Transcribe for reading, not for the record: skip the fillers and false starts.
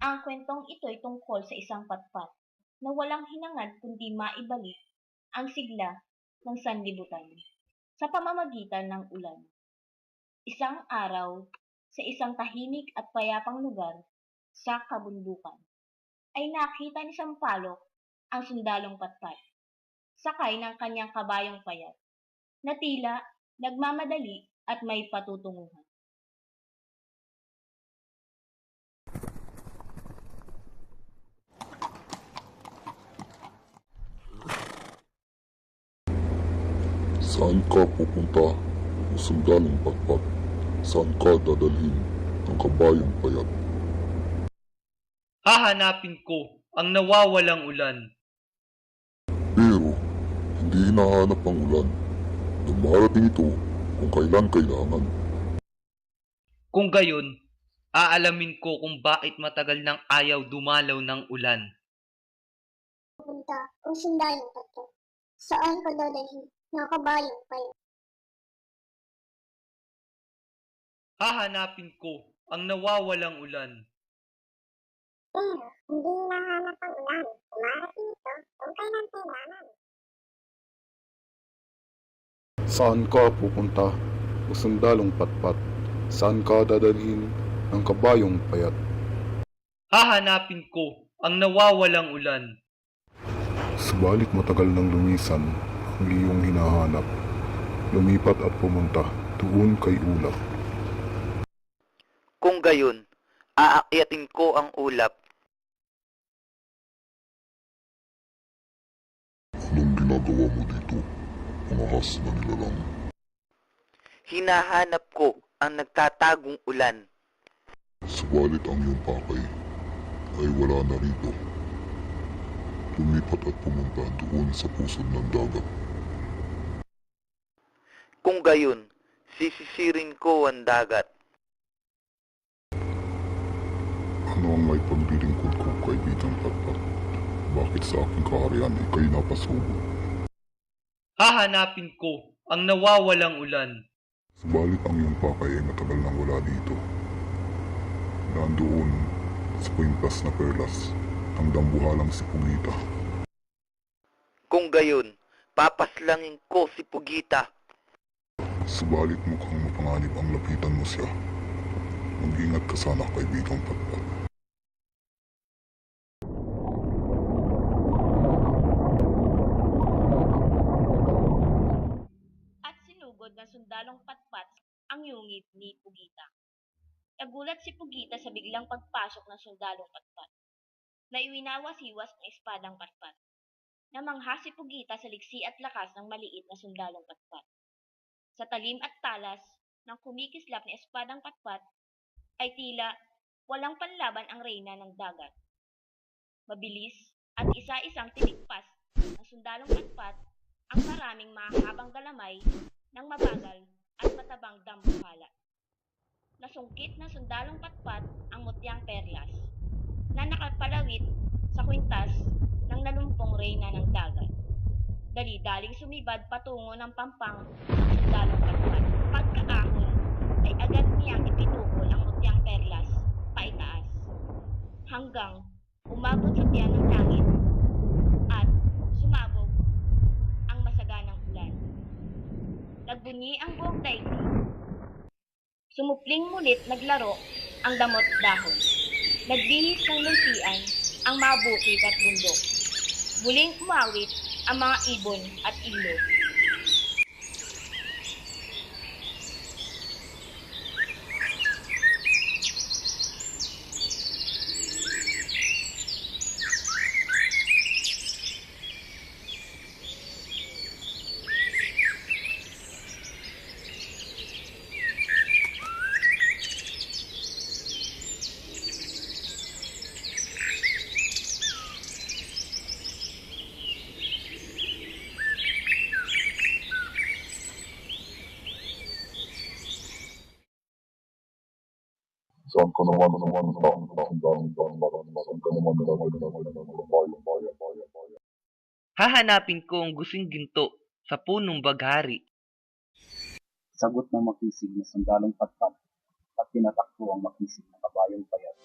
Ang kwentong ito'y tungkol sa isang patpat na walang hinangad kundi maibalik ang sigla ng sanlibutan sa pamamagitan ng ulan. Isang araw, sa isang tahimik at payapang lugar sa kabundukan, ay nakita ni Sampalok ang sundalong patpat, sakay ng kanyang kabayong payat, na tila nagmamadali at may patutunguhan. Saan ka pupunta, o sundalong patpat? Saan ka dadalhin ng kabayong payat? Hahanapin ko ang nawawalang ulan. Pero, hindi hinahanap ang ulan. Dumarating ito kung kailan kailangan. Kung gayon, aalamin ko kung bakit matagal nang ayaw dumalaw ng ulan. Pupunta o sundalong patpat. Saan ka dadalhin ng kabayong payat? Hahanapin ko ang nawawalang ulan. Pero hindi nahanap ang ulan. Dumarating ito kung kailan kailangan. Saan ka pupunta, o sundalong patpat? Saan ka dadalhin ng kabayong payat? Hahanapin ko ang nawawalang ulan. Subalit matagal nang lumisan ang iyong hinahanap. Lumipat at pumunta doon kay ulap. Kung gayon, aakyatin ko ang ulap. Anong ginagawa mo dito, mga ahas na nilalang? Hinahanap ko ang nagtatagong ulan. Subalit ang iyong pakay ay wala na rito. Lumipat at pumunta doon sa pusod ng dagat. Kung gayon, sisisirin ko ang dagat. Ano ang may paglilingkod ko, kaibigang patpat? Bakit sa aking kaharian ika'y napasubok? Hahanapin ko ang nawawalang ulan. Subalit ang iyong pakay ay matagal nang wala dito. Nandoon sa kwintas na perlas ang dambuhalang si Pugita. Kung gayon, papaslangin ko si Pugita. Subalit mukhang mapanganib ang lapitan mo siya. Mag-ingat ka sana, kaibigang patpat. At sinugod ng sundalong patpat ang yungib ni Pugita. Nagulat si Pugita sa biglang pagpasok ng sundalong patpat, na iwinawasiwas ng espadang patpat. Namangha si Pugita sa liksi at lakas ng maliit na sundalong patpat. Sa talim at talas ng kumikislap na espadang patpat, ay tila walang panlaban ang reyna ng dagat. Mabilis at isa-isang tinigpas ng sundalong patpat ang maraming mahabang galamay ng mabagal at matabang dambuhala. Nasungkit ng sundalong patpat ang mutyang perlas na nakapalawit sa kwintas ng nalumpong reyna ng dagat. Dali-daling sumibad patungo ng pampang ng sundalong patpat. Pagkaahon ay agad niyang ipinukol ang mutyang perlas paitaas hanggang umabot sa tiyan ng langit at sumabog ang masaganang ulan. Nagbunyi ang buong daigdig. Sumupling mulit naglaro ang damot dahon. Nagbihis ng luntian ang mga bukid at bundok. Muling umawit ang mga ibon at ilog. Saan ka naman ang sundalong patpat? Saan ka naman dadalhin ng kabayong payat? Hahanapin ko ang gusing ginto sa punong baghari. Sagot ng makisig na sundalong patpat at tinatakbo ang makisig na kabayong payat.